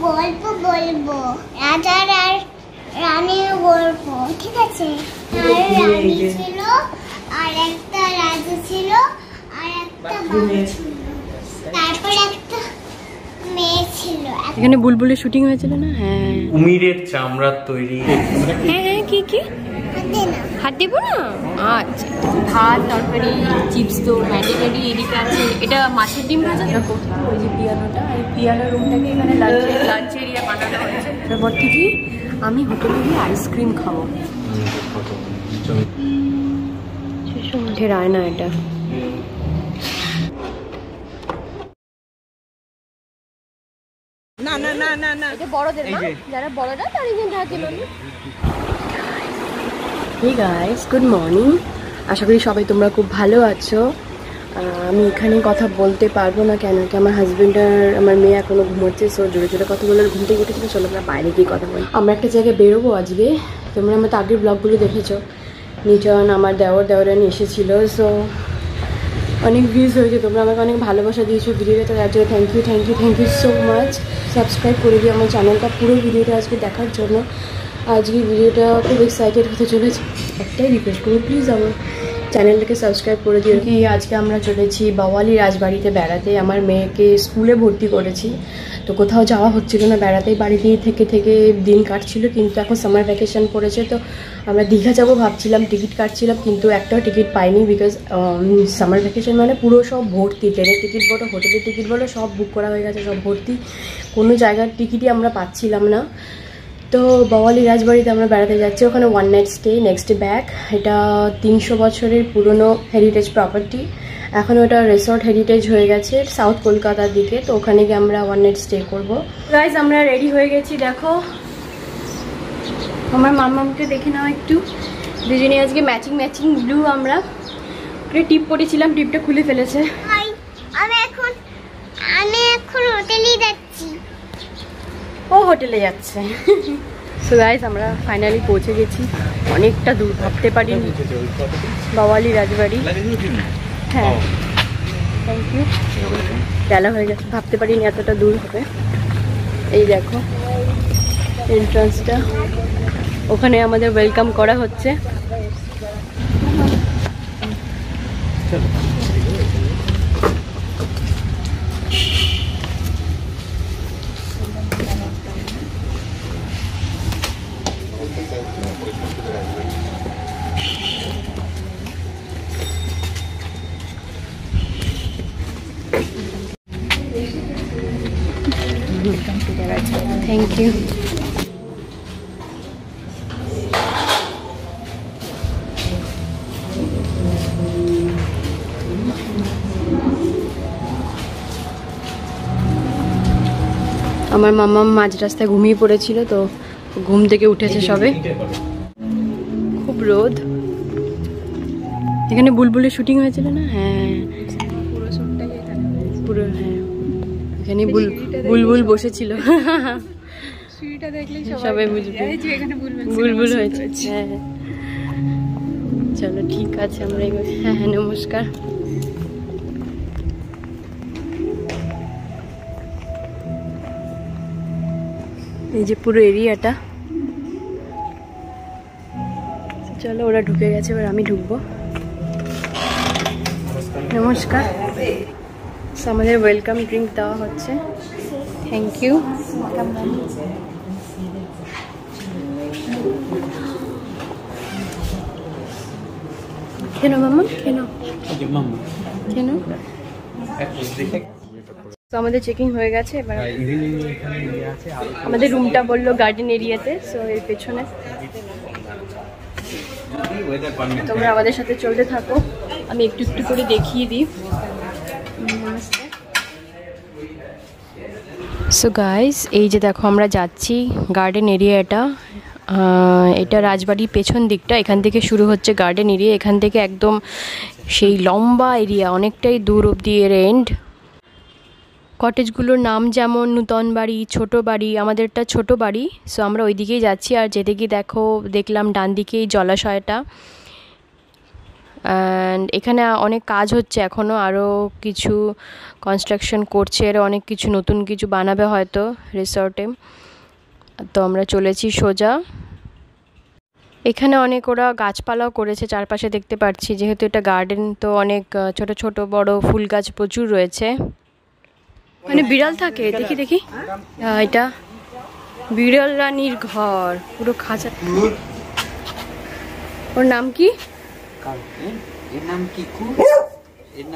গল্প বলবো, রাজার আর রানীর গল্প, ঠিক আছে? রানী ছিল, আর একটা রাজা ছিল, আর একটা বাবা ছিল, তারপর একটা মেয়ে ছিল। এখানে বুলবুলের শুটিং হয়েছিল না? হ্যাঁ, কুমিরের চামড়ার তৈরি। হ্যাঁ হ্যাঁ, কি কি হাত দেব না? আচ্ছা, ভাত তরকারি চিপস তো ম্যান্ডেটরি এদিকে আছে। এটা মাছের ডিম ভাজা। দেখো ওই যে পিয়ানোটা, এই পিয়ানো রুমটাকে এখানে লাঞ্চ এরিয়া বানানো হয়েছে। তারপর থেকে আমি হোটেলে গিয়ে আইসক্রিম খাবো। শেষের আয়না এটা। না না না না না, এটা বড়দের না, যারা বড়রা তারা এখানে থাকে না। Hey guys, good morning. আশা করি সবাই তোমরা খুব ভালো আছো। আমি এখানে কথা বলতে পারবো না কেন কি আমার হাজব্যান্ড আর আমার মেয়ে এখনো ঘুমোচ্ছে। সো জোরে জোরে কথা বলে ঘুম থেকে উঠেছিল। চলো আমরা বাইরে গিয়ে কথা বলি। আমরা একটা জায়গায় বেরোবো আজকে। তোমরা আমার তো আগের ব্লগগুলো দেখেছো। নিচন আমার দেওরানি এসেছিলো। সো অনেক ভিউজ হয়েছে, তোমরা আমাকে অনেক ভালোবাসা দিয়েছো ভিডিওটা, তার জন্য thank you so much. Subscribe করে দিও আমার চ্যানেলটা, পুরো ভিডিওটা আজকে দেখার জন্য। আজকে ভিডিওটা খুব এক্সাইটেড হতে চলেছে। একটাই রিকোয়েস্ট করবো, প্লিজ আমার চ্যানেলটাকে সাবস্ক্রাইব করে দিও। কি আজকে আমরা চলেছি বাওয়ালি রাজবাড়িতে বেড়াতে। আমার মেয়েকে স্কুলে ভর্তি করেছি, তো কোথাও যাওয়া হচ্ছিল না, বেড়াতেই বাড়িতেই থেকে থেকে দিন কাটছিল। কিন্তু এখন সামার ভ্যাকেশন পড়েছে, তো আমরা দীঘা যাবো ভাবছিলাম, টিকিট কাটছিলাম, কিন্তু একটাও টিকিট পাইনি। বিকজ সামার ভ্যাকেশন মানে পুরো সব ভর্তি, ট্রেনের টিকিট বলো, হোটেলের টিকিট বলো, সব বুক করা হয়ে গেছে, সব ভর্তি। কোনো জায়গার টিকিটই আমরা পাচ্ছিলাম না। তো বাওয়ালি রাজবাড়িতে আমরা বেড়াতে যাচ্ছি, ওখানে 1 night stay, next day back. এটা 300 বছরের পুরনো হেরিটেজ প্রপার্টি। এখন ওটা রিসর্ট হেরিটেজ হয়ে গেছে সাউথ কলকাতার দিকে। তো ওখানে গিয়ে আমরা 1 নাইট স্টে করবো। গাইজ আমরা রেডি হয়ে গেছি, দেখো আমার মাম্মামকে দেখে নাও একটু। দুজনে আজকে ম্যাচিং ব্লু। আমরা টিপ পরেছিলাম, টিপটা খুলে ফেলেছে। আমি এখন হোটেলে যাচ্ছি। ও হোটেলে যাচ্ছে। সো গাইস আমরা ফাইনালি পৌঁছে গেছি, অনেকটা দূর, ভাবতে পারিনি। বাওয়ালি রাজবাড়ি। হ্যাঁ, থ্যাংক ইউ। বেলা হয়ে গেছে, ভাবতে পারিনি এতটা দূর হবে। এই দেখো এন্ট্রান্সটা, ওখানে আমাদের ওয়েলকাম করা হচ্ছে। Thank you. আমার মাম্মা মাঝ রাস্তায় ঘুমিয়ে পড়েছিল, তো ঘুম থেকে উঠেছে সবে। খুব রোদ। এখানে বুলবুলের শুটিং হয়েছিল না? হ্যাঁ, পুরো। হ্যাঁ, এখানে বুলবুল বসেছিল। সবাই বুলবুল হয়েছে। হ্যাঁ, চলো ঠিক আছে, আমরা হ্যাঁ হ্যাঁ নমস্কার। এই যে পুরো এরিয়াটা। চলো ওরা ঢুকে গেছে, এবার আমি ঢুকবো। নমস্কার। আমাদের ওয়েলকাম ড্রিঙ্ক দেওয়া হচ্ছে। Thank you. কেন মাম্মা, কেন কেন? তো আমাদের চেকিং হয়ে গেছে, এবার আমাদের রুমটা বললো গার্ডেন এরিয়াতে। সো এর পেছনে তোমরা আমাদের সাথে চলতে থাকো, আমি একটু একটু করে দেখিয়ে দিই। সো গাইস এই যে দেখো আমরা যাচ্ছি গার্ডেন এরিয়াটা। এটা রাজবাড়ির পেছন দিকটা, এখান থেকে শুরু হচ্ছে গার্ডেন এরিয়া। এখান থেকে একদম সেই লম্বা এরিয়া, অনেকটাই দূর অবধি এর এন্ড। কটেজগুলোর নাম যেমন নূতন বাড়ি, ছোট বাড়ি, আমাদেরটা ছোট বাড়ি। সো আমরা ওই দিকেই যাচ্ছি। আর যেতে গিয়ে দেখলাম ডান দিকেই জলাশয়টা। অ্যান্ড এখানে অনেক কাজ হচ্ছে এখনও, আরও কিছু কনস্ট্রাকশন করছে, এর অনেক কিছু নতুন কিছু বানাবে হয়তো রিসর্টে। তো আমরা চলেছি সোজা। এখানে অনেক ওরা গাছপালাও করেছে চারপাশে দেখতে পাচ্ছি, যেহেতু এটা গার্ডেন তো অনেক ছোট ছোট বড় ফুল গাছ প্রচুর রয়েছে। মানে বিড়াল থাকে, দেখি দেখি, এটা বিড়াল রানীর ঘর, পুরো খাঁচা। ওর নাম কি? এর নাম কিকু।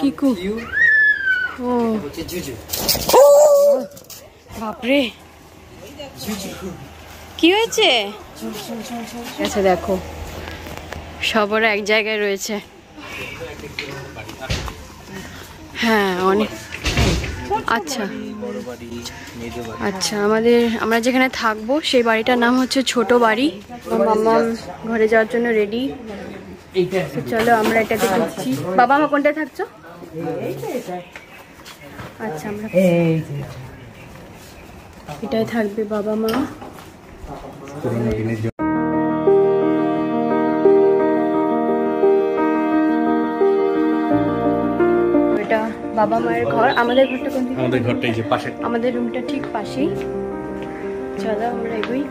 কিকু। ও বাপরে, কি হয়েছে? আচ্ছা দেখো, সবরা এক জায়গায় রয়েছে। হ্যাঁ অনেক। আচ্ছা আচ্ছা, আমরা যেখানে থাকবো সেই বাড়িটার নাম হচ্ছে ছোট বাড়ি। মাম্মা ঘরে যাওয়ার জন্য রেডি। চলো আমরা এটাতে ঢুকছি। বাবা মা কোনটায় থাকছো? আচ্ছা, আমরা এটাই থাকবে বাবা মা। এটা বাবা মায়ের ঘর। আমাদের ঘরটা কোন দিকে? আমাদের ঘরটা এই যে পাশে, আমাদের রুমটা ঠিক পাশেই। চলো আমরা এগোই।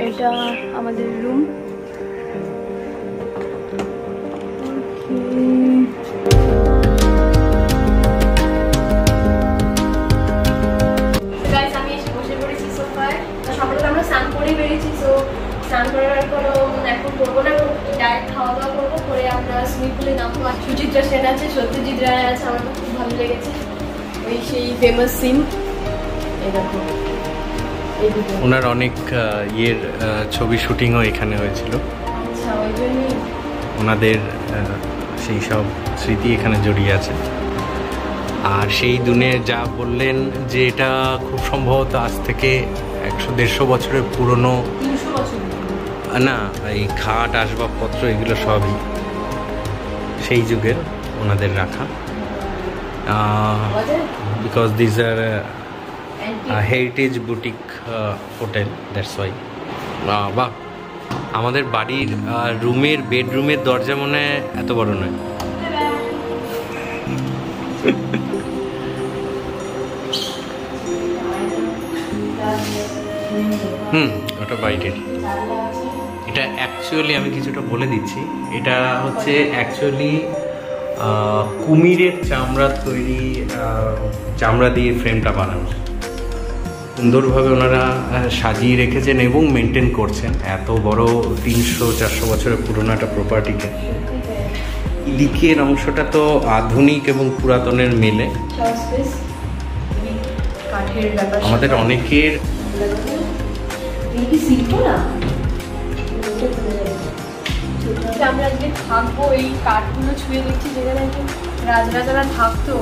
এটা আমাদের রুম। আমি এসে বসে পড়েছি সোফায়। সকালে আমরা স্নান করে বেরিয়েছি, তো স্নান করার কোনো এখন করবো না, ডাইরেক্ট খাওয়া দাওয়া করবো, করে আমরা সুইমিং পুলে নামবো। আর সুচিত্রা সেন আছে, সত্যজিৎ রায় আছে, আমার তো খুব ভালো লেগেছে। ওই সেই ফেমাস সিন এরকম। ওনার অনেক ইয়ের ছবি শুটিংও এখানে হয়েছিল। আচ্ছা, ওই জন্যই ওনাদের সেই সব স্মৃতি এখানে জড়িয়ে আছে। আর সেই দিনে যা বললেন যে এটা খুব সম্ভবত আজ থেকে 100-150 বছরের পুরনো, 300 বছর না এই খাট আসবাবপত্র এগুলো সবই সেই যুগের ওনাদের রাখা। Because this are heritage boutique hotel, that's why. বাহ, আমাদের বাড়ির রুমের বেডরুমের দরজা মনে হয় এত বড় নয়। ওটা বাইরের। এটা অ্যাকচুয়ালি আমি কিছুটা বলে দিচ্ছি, এটা হচ্ছে অ্যাকচুয়ালি কুমিরের চামড়ার তৈরি, চামড়া দিয়ে ফ্রেমটা বানানো। সুন্দরভাবে ওনারা সাজিয়ে রেখেছেন এবং মেনটেন করছেন এত বড় 300-400 বছরের পুরোনো একটা প্রপার্টিকে। দিকের অংশটা তো আধুনিক এবং পুরাতনের মেলে। আমাদের অনেকের আমরা আজকে থাকবো, এই কাঠগুলো ছুঁয়ে দেখছি যেখানে রাজরাজারা থাকতো,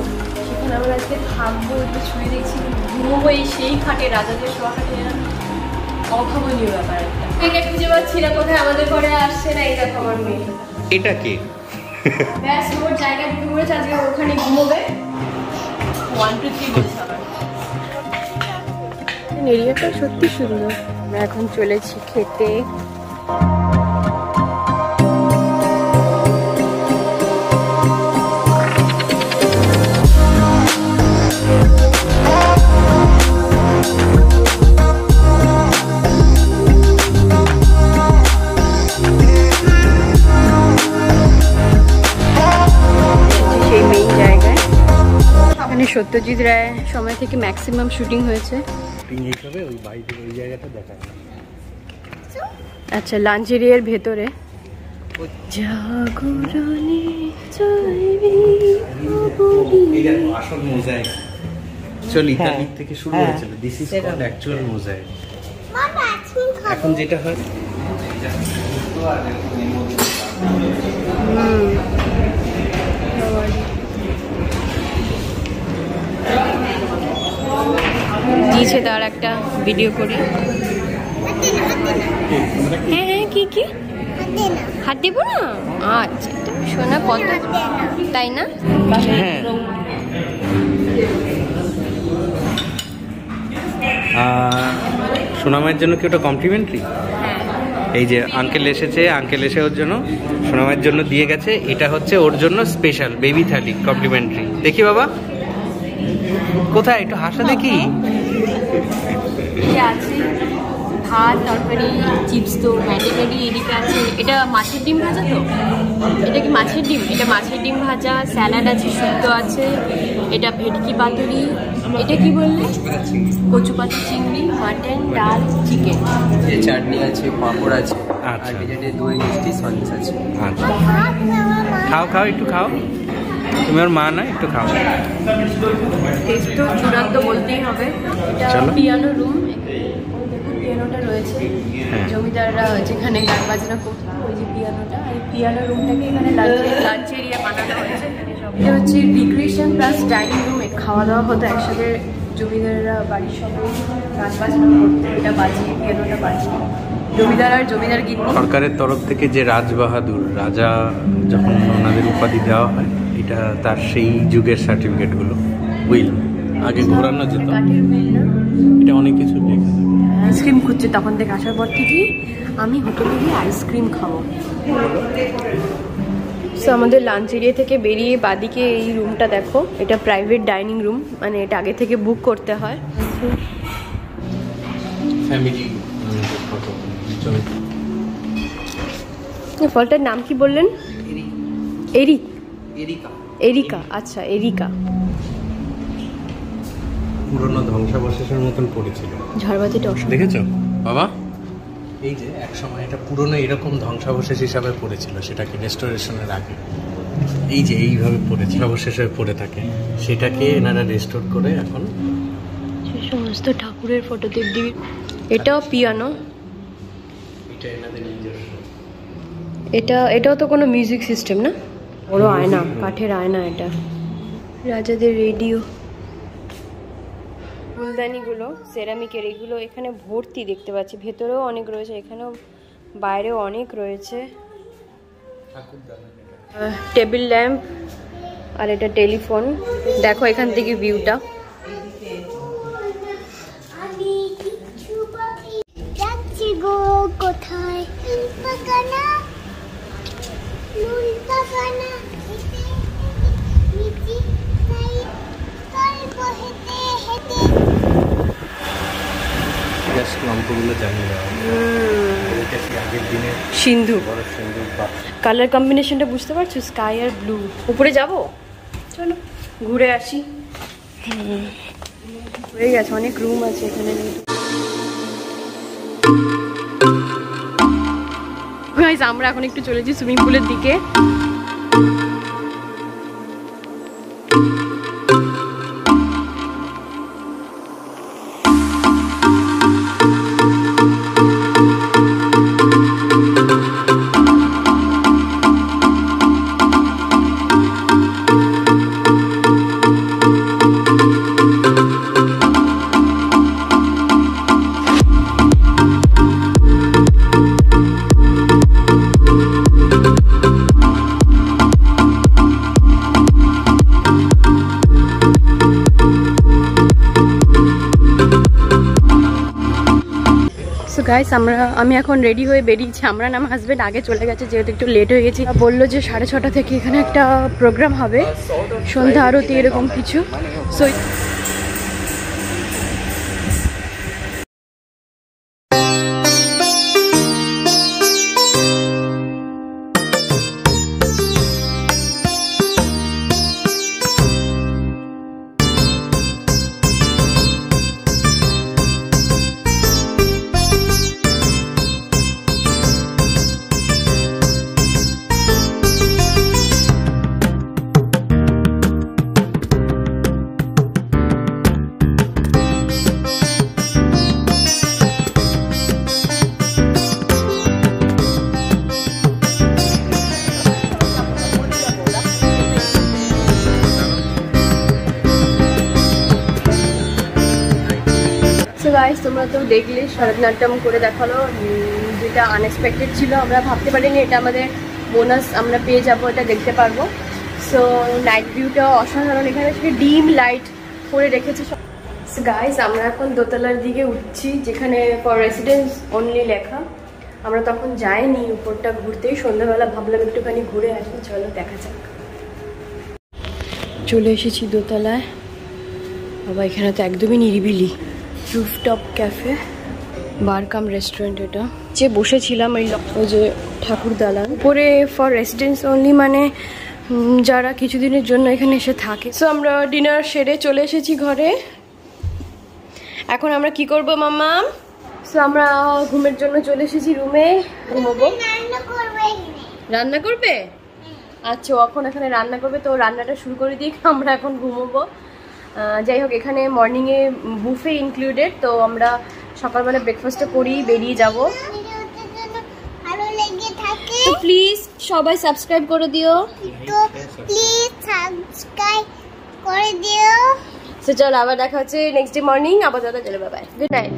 সেখানে আমরা আজকে থাকবো, একটু ছুঁয়ে দেখছি, ঘুমোবো এই সেই খাটে, রাজাদের শোয়া খাটে। অভাবনীয় ব্যাপার একটা। মেয়েকে খুঁজে পাচ্ছি না কোথায়, আমাদের ঘরে আসছে না। এই দেখো আমার মেয়ে। এটা কে? ব্যাস, ওর জায়গা ঢুকে পড়েছে, আজকে ওখানে ঘুমোবে। 1 2 3 বলছে আবার। এরিয়াটা সত্যি সুন্দর। আমরা এখন চলেছি খেতে। সত্যজিৎ রায় সময় থেকে ম্যাক্সিমাম শুটিং হয়েছে। আচ্ছা, লাঞ্জেরিয়ার ভেতরে। আসল মোজাইক ইতালি থেকে শুরু হয়েছিল। This is called actual mosaic. এখন যেটা হয় দিয়েছে, তার একটা ভিডিও করি। হ্যাঁ হ্যাঁ, কি কি হাত দেবো না? আচ্ছা, শোনা কত, তাই না? হ্যাঁ, সোনামায়ের জন্য কি ওটা কমপ্লিমেন্টারি? এই যে আঙ্কেল এসেছে, আঙ্কেল এসে ওর জন্য সোনামায়ের জন্য দিয়ে গেছে। এটা হচ্ছে ওর জন্য স্পেশাল বেবি থালি, কমপ্লিমেন্টারি। দেখি বাবা কোথায়, একটু হাসা দেখি। আছে ভাত, তরকারি, চিপস তো ম্যান্ডেটরি। এদিকে আছে এটা মাছের ডিম ভাজা, তো এটা কি মাছের ডিম? এটা মাছের ডিম ভাজা, স্যালাড আছে, শুক্তো আছে, এটা ভেটকি পাতুরি, এটা কি বললে? কচু পাতা চিংড়ি, মাটন, ডাল, চিকেন, চাটনি আছে, পাঁপড় আছে, আর আচ্ছা ডিজার্টে দই মিষ্টি সন্দেশ আছে। আচ্ছা খাও খাও, একটু খাও, তুমি ওর মা না, একটু খাও। টেস্ট তো চূড়ান্ত বলতেই হবে। এটা চলো। পিয়ানো রুম, পিয়ানোটা রয়েছে, হ্যাঁ। জমিদাররা যেখানে গান বাজনা করতো ওই যে পিয়ানোটা, এই পিয়ানো রুমটাকে এখানে লাঞ্চ এরিয়া বানানো হয়েছে। এটা হচ্ছে রিক্রিয়েশন প্লাস ডাইনিং রুম, খাওয়া দাওয়া হতো একসাথে, জমিদাররা বাড়ির সবাই গান বাজনা করতো, এটা বাজিয়ে পিয়ানোটা বাজিয়ে। জমিদার আর জমিদার গিন্নি সরকারের তরফ থেকে যে রাজবাহাদুর রাজা যখন ওনাদের উপাধি দেওয়া হয়, এটা তার সেই যুগের সার্টিফিকেটগুলো। উইল আগে ঘোরানো যেত, কাঠের বিল না, এটা অনেক কিছু লেখা থাকে। আইসক্রিম খুঁজছে তখন থেকে, আসার পর থেকেই আমি হোটেলে গিয়ে আইসক্রিম খাবো। সো আমাদের লাঞ্চ এরিয়া থেকে বেরিয়ে বাদিকে এই রুমটা দেখো, এটা প্রাইভেট ডাইনিং রুম, মানে এটা আগে থেকে বুক করতে হয়। ফ্যামিলি ফলটার নাম কি বললেন? Eric, areca. এরিকা, আচ্ছা এরিকা। পুরনো ধ্বংসাবশেষের মতন পড়েছিল। ঝাড়বাতিটা অসাধারণ। দেখেছো বাবা? এই যে এক সময় এটা পুরনো এরকম ধ্বংসাবশেষ হিসাবে পড়েছিল, সেটাকে রেস্টোরেশনের আগে এই যে এইভাবে পড়েছিল, অবশেষ হয়ে পড়ে থাকে, সেটাকে এনারা রেস্টোর করে এখন সে সমস্ত ঠাকুরের ফটো দেবদেবী। এটাও পিয়ানো, এটা এনাদের নিজস্ব। এটাও তো কোনো মিউজিক সিস্টেম না? বড় আয়না, কাঠের আয়না এটা। রাজাদের রেডিও, ফুলদানিগুলো সেরামিকের, এগুলো এখানে ভর্তি দেখতে পাচ্ছি, ভেতরেও অনেক রয়েছে, এখানেও বাইরেও অনেক রয়েছে। টেবিল ল্যাম্প, আর এটা টেলিফোন। দেখো এখান থেকে ভিউটা। আমি কিছু পাখি যাচ্ছি গো কোথায়, বাগানা নুন বাগানা মিটি নাই গল্প হেঁটে হেঁটে। জাস্ট লম্পগুলো জানিয়ে দেওয়া এটা কি আগের দিনে সিন্ধু বড় সিন্ধুর বাপ। কালার কম্বিনেশনটা বুঝতে পারছো? স্কাই আর ব্লু। উপরে যাব, চলো ঘুরে আসি। হয়ে গেছে, অনেক রুম আছে এখানে। গাইস আমরা এখন একটু চলেছি সুইমিং পুলের দিকে। গাইস আমি এখন রেডি হয়ে বেরিয়েছি। আমরা না, আমার হাজবেন্ড আগে চলে গেছে যেহেতু একটু লেট হয়ে গেছি। বললো যে 6:30 থেকে এখানে একটা প্রোগ্রাম হবে, সন্ধ্যা আরতি এরকম কিছু। সো গাইস তোমরা তো দেখলে ভারতনাট্যম করে দেখালো, যেটা আনএক্সপেক্টেড ছিল। আমরা ভাবতে পারিনি এটা আমাদের বোনাস আমরা পেয়ে যাবো, এটা দেখতে পারবো। সো নাইট ভিউটা অসাধারণ, এখানে ডিম লাইট করে রেখেছে সব। গাইস আমরা এখন দোতলার দিকে উঠছি, যেখানে ফর রেসিডেন্স অনলি লেখা। আমরা তখন যাইনি উপরটা ঘুরতে, সন্ধ্যাবেলা ভাবলাম একটুখানি ঘুরে আসি, চলো দেখা যাক। চলে এসেছি দোতলায়। বাবা এখানে তো একদমই নিরিবিলি। Rooftop cafe, বারকাম restaurant. এটা যে বসেছিলাম ওই যে ঠাকুর দালান উপরে, ফর রেসিডেন্স অনলি, মানে যারা কিছুদিনের জন্য এখানে এসে থাকে। সো আমরা ডিনার সেরে চলে এসেছি ঘরে। এখন আমরা কি করব মাম্মা? সো আমরা ঘুমের জন্য চলে এসেছি রুমে, ঘুমাবো। রান্না করবে? আচ্ছা, এখন এখানে রান্না করবে, তো রান্নাটা শুরু করে দিয়ে আমরা এখন ঘুমোবো। যাই হোক, এখানে মর্নিংয়ে বুফে ইনক্লুডেড, তো আমরা সকালবেলা ব্রেকফাস্টটা করেই বেরিয়ে যাব। তো প্লিজ সবাই সাবস্ক্রাইব করে দিও। তো চলো, আবার দেখা হচ্ছে নেক্সট ডে মর্নিং। আবার দাদা চলে, বাই বাই, গুড নাইট।